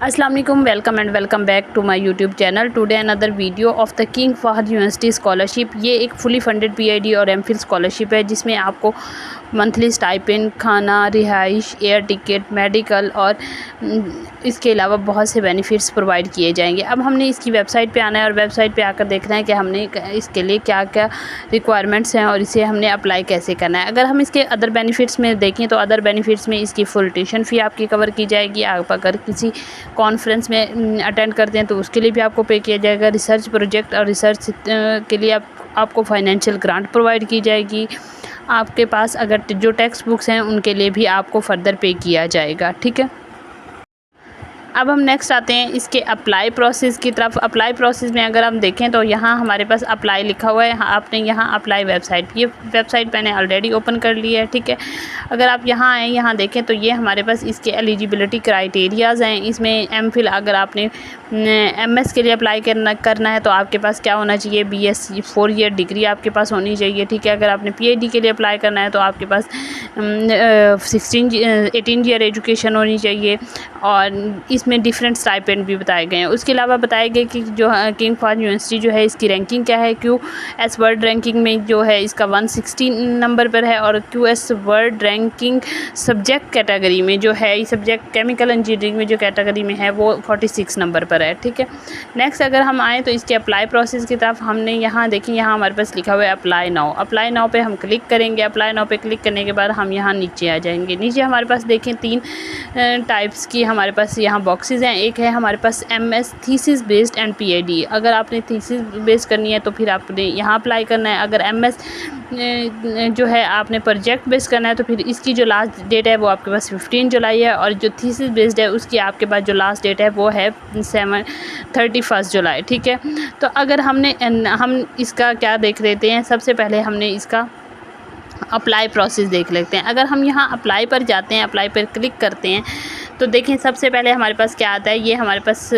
अस्सलाम वालेकुम, welcome and welcome back to my YouTube channel. Today another video of the King Fahd University scholarship. ये एक fully funded PhD और MPhil scholarship है जिसमें आपको मंथली स्टाइपेंड, खाना, रिहाइश, एयर टिकट, मेडिकल और इसके अलावा बहुत से बेनिफिट्स प्रोवाइड किए जाएंगे। अब हमने इसकी वेबसाइट पे आना है और वेबसाइट पे आकर देखना है कि हमने इसके लिए क्या क्या रिक्वायरमेंट्स हैं और इसे हमने अप्लाई कैसे करना है। अगर हम इसके अदर बेनिफिट्स में देखें तो अदर बेनिफिट्स में इसकी फुल ट्यूशन फ़ी आपकी कवर की जाएगी। आप अगर किसी कॉन्फ्रेंस में अटेंड करते हैं तो उसके लिए भी आपको पे किया जाएगा। रिसर्च प्रोजेक्ट और रिसर्च के लिए आपको फाइनेंशियल ग्रांट प्रोवाइड की जाएगी। आपके पास अगर जो टेक्स्ट बुक्स हैं उनके लिए भी आपको फर्दर पे किया जाएगा। ठीक है, अब हम नेक्स्ट आते हैं इसके अप्लाई प्रोसेस की तरफ। अप्लाई प्रोसेस में अगर हम देखें तो यहाँ हमारे पास अप्लाई लिखा हुआ है। आपने यहाँ अप्लाई वेबसाइट, ये वेबसाइट मैंने ऑलरेडी ओपन कर ली है। ठीक है, अगर आप यहाँ आएँ, यहाँ देखें तो ये हमारे पास इसके एलिजिबिलिटी क्राइटेरियाज़ हैं। इसमें एमफिल अगर आपने एमएस के लिए अप्लाई करना है तो आपके पास क्या होना चाहिए, बीएससी 4 ईयर डिग्री आपके पास होनी चाहिए। ठीक है, अगर आपने पीएचडी के लिए अप्लाई करना है तो आपके पास 18 ईयर एजुकेशन होनी चाहिए। और इसमें डिफरेंट स्टाइपेंड भी बताए गए हैं। उसके अलावा बताए गए कि जो किंग फहद यूनिवर्सिटी जो है इसकी रैंकिंग क्या है। QS वर्ल्ड रैंकिंग में जो है इसका 160 नंबर पर है और QS world ranking subject category में जो है, सब्जेक्ट केमिकल इंजीनियरिंग में जो कैटेगरी में है वो 46 नंबर पर है। ठीक है, नेक्स्ट अगर हम आएँ तो इसके अप्लाई प्रोसेस की तरफ हमने यहाँ देखें, यहाँ हमारे पास लिखा हुआ है अप्लाई नाउ। अप्लाई नाउ पे हम क्लिक करेंगे। अप्लाई नाउ पे क्लिक करने के बाद हम यहाँ नीचे आ जाएंगे। नीचे हमारे पास देखें 3 टाइप्स की हमारे पास यहाँ बॉक्सेस हैं। एक है हमारे पास MS thesis based and PhD। अगर आपने थीसिस बेस्ड करनी है तो फिर आपने यहाँ अप्लाई करना है। अगर MS जो है आपने प्रोजेक्ट बेस्ड करना है तो फिर इसकी जो लास्ट डेट है वो आपके पास 15 जुलाई है और जो थीसिस बेस्ड है उसकी आपके पास जो लास्ट डेट है वो है 31 जुलाई। ठीक है, तो अगर हम इसका क्या देख लेते हैं, सबसे पहले हमने इसका अप्लाई प्रोसेस देख लेते हैं। अगर हम यहाँ अप्लाई पर जाते हैं, अप्लाई पर क्लिक करते हैं तो देखें सबसे पहले हमारे पास क्या आता है। ये हमारे पास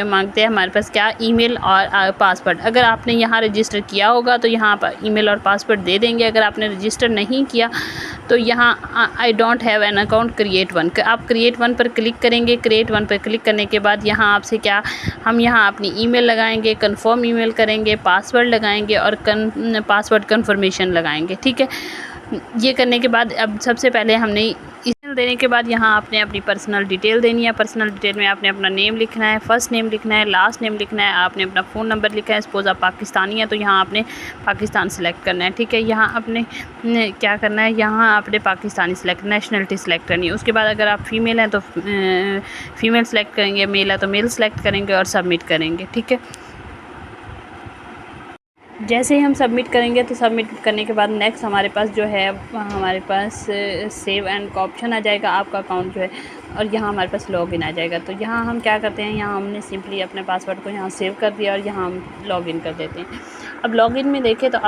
मांगते हैं हमारे पास क्या, ईमेल और पासवर्ड। अगर आपने यहाँ रजिस्टर किया होगा तो यहाँ पर ईमेल और पासवर्ड दे देंगे। अगर आपने रजिस्टर नहीं किया तो यहाँ I don't have an account, create one, आप क्रिएट वन पर क्लिक करेंगे। क्रिएट वन पर क्लिक करने के बाद यहाँ आपसे क्या, हम यहाँ अपनी ईमेल लगाएंगे, कंफर्म ईमेल करेंगे, पासवर्ड लगाएंगे और पासवर्ड कंफर्मेशन लगाएंगे। ठीक है, ये करने के बाद अब सबसे पहले हमने ईमेल देने के बाद यहाँ आपने अपनी पर्सनल डिटेल देनी है। पर्सनल डिटेल में आपने अपना नेम लिखना है, फर्स्ट नेम लिखना है, लास्ट नेम लिखना है, आपने अपना फ़ोन नंबर लिखा है। सपोज़ आप पाकिस्तानी है तो यहाँ आपने पाकिस्तान सेलेक्ट करना है। ठीक है, यहाँ आपने क्या करना है, यहाँ आपने पाकिस्तानी सेलेक्ट, नेशनलिटी सेलेक्ट करनी है। उसके बाद अगर आप फीमेल हैं तो फीमेल सेलेक्ट करेंगे, मेल है तो मेल सेलेक्ट करेंगे और सबमिट करेंगे। ठीक है, जैसे ही हम सबमिट करेंगे तो सबमिट करने के बाद नेक्स्ट हमारे पास जो है हमारे पास सेव एंड का ऑप्शन आ जाएगा। आपका अकाउंट जो है और यहाँ हमारे पास लॉगिन आ जाएगा। तो यहाँ हम क्या करते हैं, यहाँ हमने सिंपली अपने पासवर्ड को यहाँ सेव कर दिया और यहाँ हम लॉगिन कर देते हैं। अब लॉगिन में देखें तो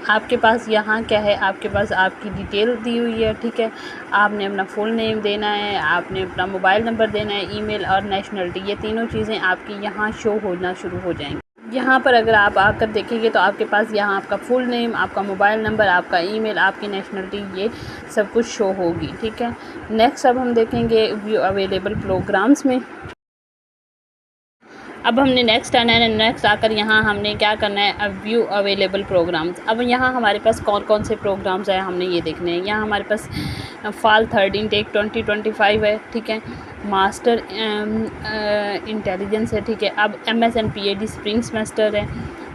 आपके पास यहाँ क्या है, आपके पास आपकी डिटेल दी हुई है। ठीक है, आपने अपना फुल नेम देना है, आपने अपना मोबाइल नंबर देना है, ईमेल और नेशनलिटी, ये तीनों चीज़ें आपकी यहाँ शो होना शुरू हो जाएंगी। यहाँ पर अगर आप आकर देखेंगे तो आपके पास यहाँ आपका फुल नेम, आपका मोबाइल नंबर, आपका ईमेल, आपकी नेशनलिटी, ये सब कुछ शो होगी। ठीक है, नेक्स्ट अब हम देखेंगे व्यू अवेलेबल प्रोग्राम्स में। अब हमने नेक्स्ट आना है। नेक्स्ट आकर यहाँ हमने क्या करना है, अब व्यू अवेलेबल प्रोग्राम्स। अब यहाँ हमारे पास कौन कौन से प्रोग्राम्स हैं हमने ये देखने हैं। यहाँ हमारे पास फॉल 3rd इनटेक 2025 है। ठीक है, मास्टर इंटेलिजेंस है। ठीक है, अब MS and PhD spring semester है।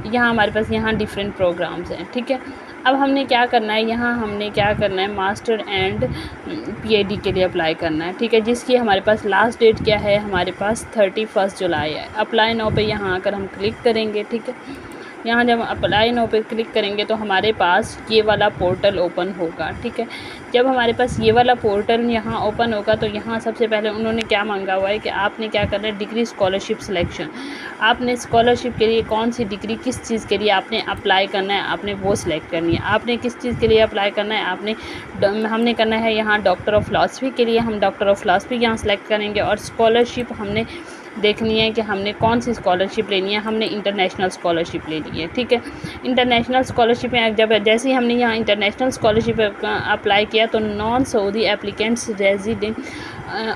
यहाँ हमारे पास यहाँ डिफरेंट प्रोग्राम्स हैं। ठीक है, अब हमने क्या करना है, यहाँ हमने क्या करना है, मास्टर एंड PhD के लिए अप्लाई करना है। ठीक है, जिसकी हमारे पास लास्ट डेट क्या है, हमारे पास 31 जुलाई है। अप्लाई नाउ पे यहाँ आकर हम क्लिक करेंगे। ठीक है, यहाँ जब अप्लाई नाउ पे क्लिक करेंगे तो हमारे पास ये वाला पोर्टल ओपन होगा। ठीक है, जब हमारे पास ये वाला पोर्टल यहाँ ओपन होगा तो यहाँ सबसे पहले उन्होंने क्या मांगा हुआ है कि आपने क्या करना है, डिग्री स्कॉलरशिप सिलेक्शन। आपने स्कॉलरशिप के लिए कौन सी डिग्री, किस चीज़ के लिए आपने अप्लाई करना है, आपने वो सिलेक्ट करनी है। आपने किस चीज़ के लिए अप्लाई करना है, हमने करना है यहाँ डॉक्टर ऑफ फिलॉसफी के लिए, हम डॉक्टर ऑफ फिलॉसफी यहाँ सेलेक्ट करेंगे। और स्कॉलरशिप हमने देखनी है कि हमने कौन सी स्कॉलरशिप लेनी है। हमने इंटरनेशनल स्कॉलरशिप लेनी है, ठीक है। इंटरनेशनल स्कॉलरशिप में जब जैसे ही हमने यहाँ इंटरनेशनल स्कॉलरशिप अप्लाई किया तो non Saudi applicants resident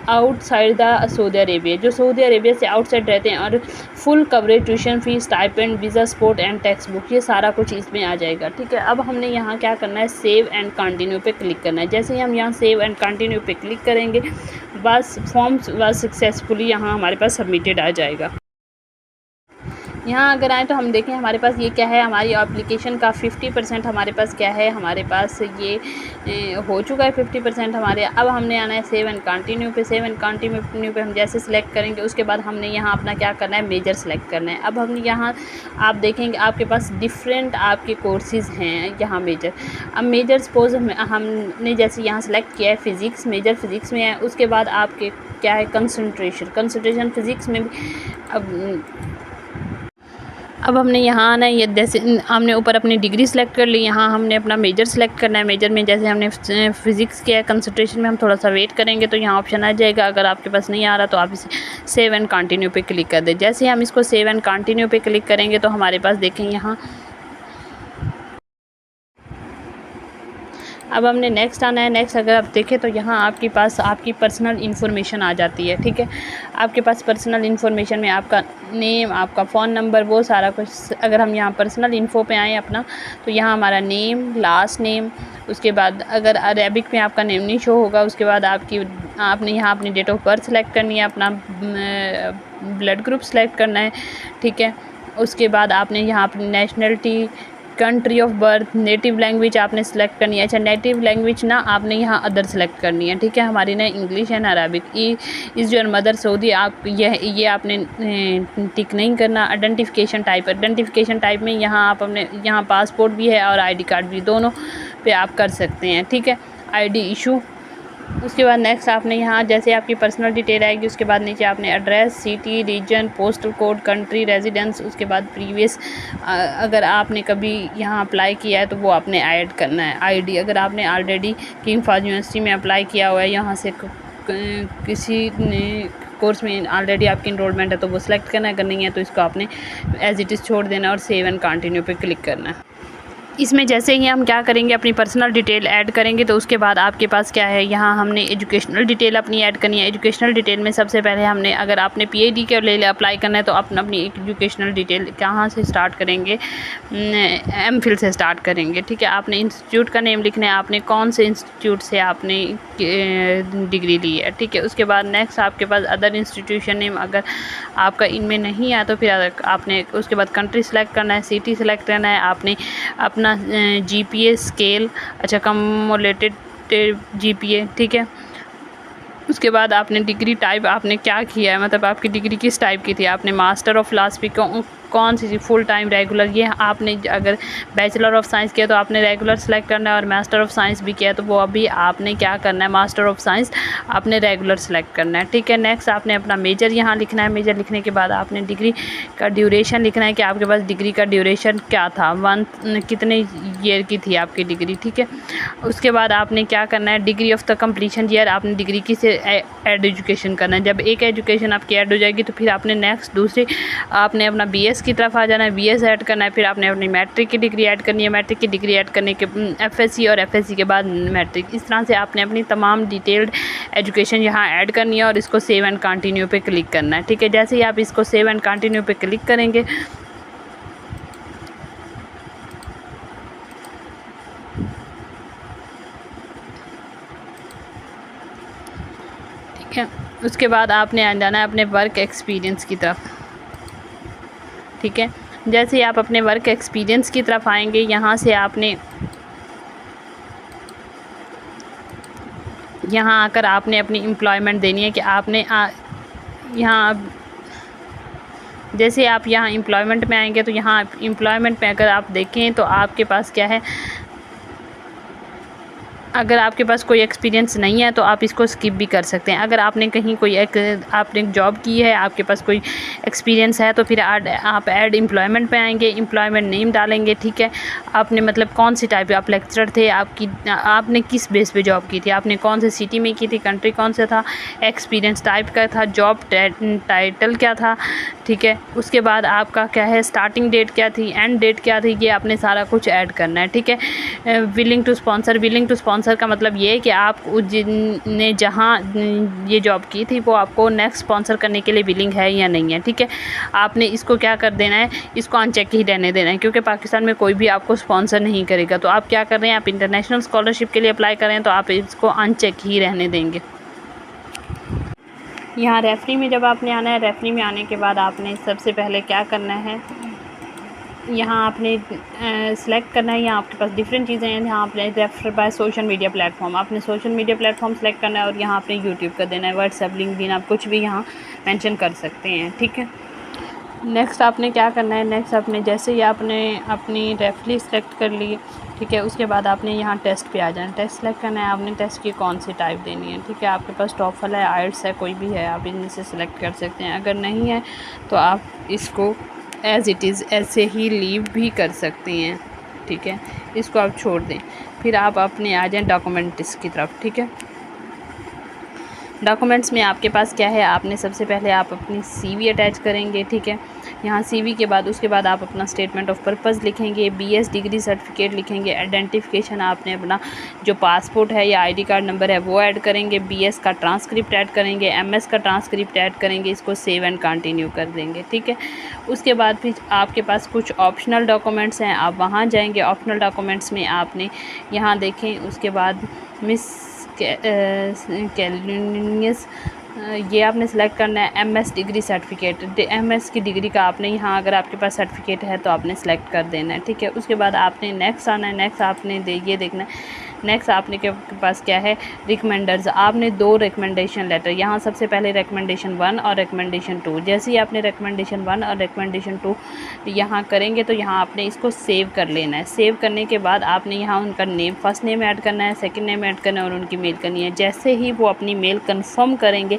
outside the Saudi Arabia, जो सऊदी अरेबिया से आउटसाइड रहते हैं, और full coverage tuition fees, stipend, visa, support and text book, ये सारा कुछ इसमें आ जाएगा, ठीक है। अब हमने यहाँ क्या करना है, सेव एंड कंटिन्यू पे क्लिक करना है। जैसे ही हम यहाँ सेव एंड कंटिन्यू पे क्लिक करेंगे बस फॉर्म बस सक्सेसफुली यहाँ हमारे पास सबमिटेड आ जाएगा। यहाँ अगर आए तो हम देखें हमारे पास ये क्या है, हमारी एप्लीकेशन का 50% हमारे पास क्या है, हमारे पास ये हो चुका है 50% हमारे। अब हमने आना है सेव एंड कंटिन्यू पे। सेव एंड कंटिन्यू पे हम जैसे सिलेक्ट करेंगे उसके बाद हमने यहाँ अपना क्या करना है, मेजर सेलेक्ट करना है। अब हम यहाँ आप देखेंगे आपके पास डिफरेंट आपके कोर्सेज़ हैं यहाँ मेजर। अब मेजर सपोज हमने जैसे यहाँ सेलेक्ट किया है फ़िज़िक्स, मेजर फ़िज़िक्स में है। उसके बाद आपके क्या है, कंसंट्रेशन फ़िज़िक्स में भी। अब हमने यहाँ आना है, ये जैसे हमने ऊपर अपनी डिग्री सेलेक्ट कर ली, यहाँ हमने अपना मेजर सेलेक्ट करना है। मेजर में जैसे हमने फ़िज़िक्स किया है, कंसंट्रेशन में हम थोड़ा सा वेट करेंगे तो यहाँ ऑप्शन आ जाएगा। अगर आपके पास नहीं आ रहा तो आप इसे सेव एंड कंटिन्यू पे क्लिक कर दें। जैसे हम इसको सेव एंड कंटिन्यू पे क्लिक करेंगे तो हमारे पास देखें यहाँ अब हमने नेक्स्ट आना है। नेक्स्ट अगर आप देखें तो यहाँ आपके पास आपकी पर्सनल इन्फॉर्मेशन आ जाती है, ठीक है। आपके पास पर्सनल इन्फॉर्मेशन में आपका नेम, आपका फ़ोन नंबर, वो सारा कुछ। अगर हम यहाँ पर्सनल इन्फो पे आएँ अपना, तो यहाँ हमारा नेम, लास्ट नेम, उसके बाद अगर अरेबिक में आपका नेम नहीं शो होगा, उसके बाद आपने यहाँ अपनी डेट ऑफ बर्थ सेलेक्ट करनी है, अपना ब्लड ग्रुप सेलेक्ट करना है, ठीक है। उसके बाद आपने यहाँ अपनी nationality, country of birth, native language आपने सेलेक्ट करनी है। अच्छा, नेटिव लैंग्वेज ना आपने यहाँ अदर सेलेक्ट करनी है, ठीक है। हमारी ना English and Arabic. Is your mother Saudi, आप ये आपने टिक नहीं करना। आइडेंटिफिकेशन टाइप में यहाँ आप अपने यहाँ पासपोर्ट भी है और आईडी कार्ड भी, दोनों पे आप कर सकते हैं, ठीक है। ID issue. उसके बाद नेक्स्ट आपने यहाँ जैसे आपकी पर्सनल डिटेल आएगी, उसके बाद नीचे आपने address, city, region, postal code, country, residence, उसके बाद प्रीवियस अगर आपने कभी यहाँ अप्लाई किया है तो वो आपने ऐड करना है। आईडी, अगर आपने ऑलरेडी किंग फहद यूनिवर्सिटी में अप्लाई किया हुआ है, यहाँ से किसी कोर्स में ऑलरेडी आपकी इनरोलमेंट है तो वो सिलेक्ट करना है। अगर नहीं है तो इसको आपने एज इट इज़ छोड़ देना और सेव एंड कंटिन्यू पे क्लिक करना है। इसमें जैसे ही हम क्या करेंगे, अपनी पर्सनल डिटेल ऐड करेंगे तो उसके बाद आपके पास क्या है, यहाँ हमने एजुकेशनल डिटेल अपनी ऐड करनी है। एजुकेशनल डिटेल में सबसे पहले हमने, अगर आपने पीएचडी के लिए अप्लाई करना है तो अपनी एजुकेशनल डिटेल कहाँ से स्टार्ट करेंगे, एमफिल से स्टार्ट करेंगे, ठीक है। आपने इंस्टीट्यूट का नेम लिखना है, आपने कौन से इंस्टीट्यूट से आपने डिग्री ली है, ठीक है। उसके बाद नेक्स्ट आपके पास अदर इंस्टीट्यूशन नेम, अगर आपका इनमें नहीं आया तो फिर आपने उसके बाद कंट्री सेलेक्ट करना है, सिटी सेलेक्ट करना है, आपने अपना जीपीए स्केल, अच्छा कम्युलेटेड जीपीए, ठीक है। उसके बाद आपने डिग्री टाइप आपने क्या किया है, मतलब आपकी डिग्री किस टाइप की थी, आपने मास्टर ऑफ फिलॉसफी कौन सी थी, फुल टाइम, रेगुलर। ये आपने अगर बैचलर ऑफ साइंस किया तो आपने रेगुलर सेलेक्ट करना है, और मास्टर ऑफ साइंस भी किया तो वो अभी आपने क्या करना है, मास्टर ऑफ साइंस आपने रेगुलर सेलेक्ट करना है, ठीक है। नेक्स्ट आपने अपना मेजर यहाँ लिखना है। मेजर लिखने के बाद आपने डिग्री का ड्यूरेशन लिखना है कि आपके पास डिग्री का ड्यूरेशन क्या था, कितने ईयर की थी आपकी डिग्री, ठीक है। उसके बाद आपने क्या करना है, degree of the completion year, आपने डिग्री की से ऐड एजुकेशन करना है। जब एक एजुकेशन आपकी ऐड हो जाएगी तो फिर आपने नेक्स्ट दूसरी आपने अपना बीएस की तरफ आ जाना है, बीएस ऐड करना है। फिर आपने अपनी मैट्रिक की डिग्री ऐड करनी है, मैट्रिक की डिग्री ऐड करने के एफएससी, और एफएससी के बाद मैट्रिक। इस तरह से आपने अपनी तमाम डिटेल्ड एजुकेशन यहाँ ऐड करनी है और इसको सेव एंड कंटिन्यू पे क्लिक करना है, ठीक है। जैसे ही आप इसको सेव एंड कंटिन्यू पे क्लिक करेंगे ठीक है, उसके बाद आपने आ जाना है अपने वर्क एक्सपीरियंस की तरफ, ठीक है। जैसे ही आप अपने वर्क एक्सपीरियंस की तरफ आएंगे, यहाँ से आपने यहाँ आकर आपने अपनी एम्प्लॉयमेंट देनी है कि आपने यहाँ जैसे आप यहाँ एम्प्लॉयमेंट में आएंगे तो यहाँ एम्प्लॉयमेंट में अगर आप देखें तो आपके पास क्या है, अगर आपके पास कोई एक्सपीरियंस नहीं है तो आप इसको स्किप भी कर सकते हैं। अगर आपने कहीं कोई आपने जॉब की है, आपके पास कोई एक्सपीरियंस है, तो फिर आप ऐड एम्प्लॉयमेंट पे आएंगे, एम्प्लॉयमेंट नेम डालेंगे, ठीक है। आपने मतलब कौन सी टाइप, आप लेक्चरर थे, आपने किस बेस पे जॉब की थी, आपने कौन से सिटी में की थी, कंट्री कौन सा था, एक्सपीरियंस टाइप क्या था, जॉब टाइटल क्या था, ठीक है। उसके बाद आपका क्या है, स्टार्टिंग डेट क्या थी, एंड डेट क्या थी, ये आपने सारा कुछ ऐड करना है, ठीक है। विलिंग टू स्पॉन्सर का मतलब ये है कि आप जिनने जहाँ ये जॉब की थी वो आपको नेक्स्ट स्पॉन्सर करने के लिए विलिंग है या नहीं है, ठीक है। आपने इसको क्या कर देना है, इसको अनचेक ही रहने देना है, क्योंकि पाकिस्तान में कोई भी आपको स्पॉन्सर नहीं करेगा। तो आप क्या कर रहे हैं, आप इंटरनेशनल स्कॉलरशिप के लिए अप्लाई करें तो आप इसको अनचेक ही रहने देंगे। यहाँ रेफरी में जब आपने आना है, रेफरी में आने के बाद आपने सबसे पहले क्या करना है, यहाँ आपने सेलेक्ट करना है। यहाँ आपके पास डिफरेंट चीज़ें हैं। यहाँ आपने refer by social media platform, आपने सोशल मीडिया प्लेटफॉर्म सेलेक्ट करना है और यहाँ आपने यूट्यूब का देना है, व्हाट्सएप, लिंक्डइन, आप कुछ भी यहाँ मेंशन कर सकते हैं, ठीक है। नेक्स्ट आपने क्या करना है, नेक्स्ट आपने जैसे ही आपने अपनी रेफरी सेलेक्ट कर ली, ठीक है, उसके बाद आपने यहाँ टेस्ट पे आ जाना, टेस्ट सेलेक्ट करना है, आपने टेस्ट की कौन सी टाइप देनी है, ठीक है। आपके पास टॉफल है, आइल्स है, कोई भी है, आप इनमें से सिलेक्ट कर सकते हैं। अगर नहीं है तो आप इसको एज़ इट इज़ ऐसे ही लीव भी कर सकते हैं, ठीक है, इसको आप छोड़ दें। फिर आप अपने आ जाएँ डॉक्यूमेंट्स की तरफ, ठीक है। डॉक्यूमेंट्स में आपके पास क्या है, आपने सबसे पहले आप अपनी CV अटैच करेंगे, ठीक है। यहाँ CV के बाद उसके बाद आप अपना स्टेटमेंट ऑफ पर्पज़ लिखेंगे, BS डिग्री सर्टिफिकेट लिखेंगे, आइडेंटिफिकेशन आपने अपना जो पासपोर्ट है या ID कार्ड नंबर है वो ऐड करेंगे, BS का ट्रांसक्रिप्ट ऐड करेंगे, MS का ट्रांसक्रिप्ट ऐड करेंगे, इसको सेव एंड कंटिन्यू कर देंगे, ठीक है। उसके बाद फिर आपके पास कुछ ऑप्शनल डॉक्यूमेंट्स हैं, आप वहाँ जाएँगे। ऑप्शनल डॉक्यूमेंट्स में आपने यहाँ देखें, उसके बाद मिस कैलिनियस ये आपने सेलेक्ट करना है। MS डिग्री सर्टिफिकेट, MS की डिग्री का आपने यहाँ अगर आपके पास सर्टिफिकेट है तो आपने सेलेक्ट कर देना है, ठीक है। उसके बाद आपने नेक्स्ट आना है। नेक्स्ट आपने ये देखना है, नेक्स्ट आपने के पास क्या है, रिकमेंडर्स। आपने 2 रिकमेंडेशन लेटर, यहाँ सबसे पहले रिकमेंडेशन 1 और रिकमेंडेशन 2। जैसे ही आपने रिकमेंडेशन 1 और रिकमेंडेशन 2 यहाँ करेंगे तो यहाँ आपने इसको सेव कर लेना है। सेव करने के बाद आपने यहाँ उनका नेम, फर्स्ट नेम ऐड करना है, सेकंड नेम ऐड करना है और उनकी मेल करनी है। जैसे ही वो अपनी मेल कंफर्म करेंगे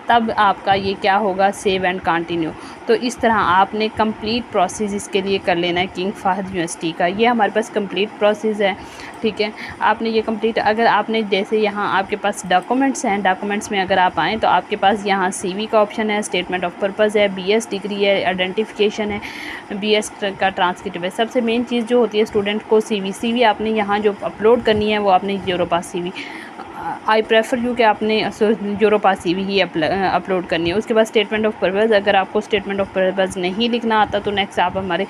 तब आपका ये क्या होगा, सेव एंड कंटिन्यू। तो इस तरह आपने कंप्लीट प्रोसेस इसके लिए कर लेना है किंग फाहद यूनिवर्सिटी का। ये हमारे पास कंप्लीट प्रोसेस है, ठीक है। आपने ये कंप्लीट, अगर आपने जैसे यहाँ आपके पास डॉक्यूमेंट्स हैं, डॉक्यूमेंट्स में अगर आप आएँ तो आपके पास यहाँ CV का ऑप्शन है, स्टेटमेंट ऑफ पर्पज़ है, BS डिग्री है, आइडेंटिफिकेशन है, BS का ट्रांसक्रिप्ट है। सबसे मेन चीज़ जो होती है स्टूडेंट को CV आपने यहाँ जो अपलोड करनी है वो आपने Europass CV, I prefer you कि आपने यूरोपास CV ही अपलोड करनी है। उसके बाद स्टेटमेंट ऑफ पर्पज़, अगर आपको स्टेटमेंट ऑफ पर्पज़ नहीं लिखना आता तो नेक्स्ट आप हमारे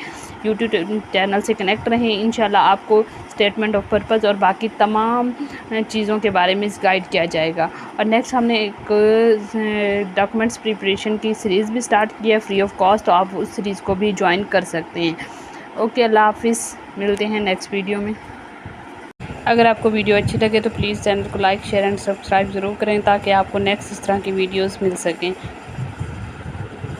यूट्यूब चैनल से कनेक्ट रहें, इंशाल्लाह आपको स्टेटमेंट ऑफ पर्पज़ और बाकी तमाम चीज़ों के बारे में गाइड किया जाएगा। और नेक्स्ट हमने एक डॉक्यूमेंट्स प्रिपरेशन की सीरीज़ भी स्टार्ट की है फ्री ऑफ कॉस्ट, तो आप उस सीरीज़ को भी ज्वाइन कर सकते हैं। ओके, अल्लाह हाफिज़, मिलते हैं नेक्स्ट वीडियो में। अगर आपको वीडियो अच्छी लगे तो प्लीज़ चैनल को लाइक, शेयर एंड सब्सक्राइब ज़रूर करें ताकि आपको नेक्स्ट इस तरह की वीडियोस मिल सकें।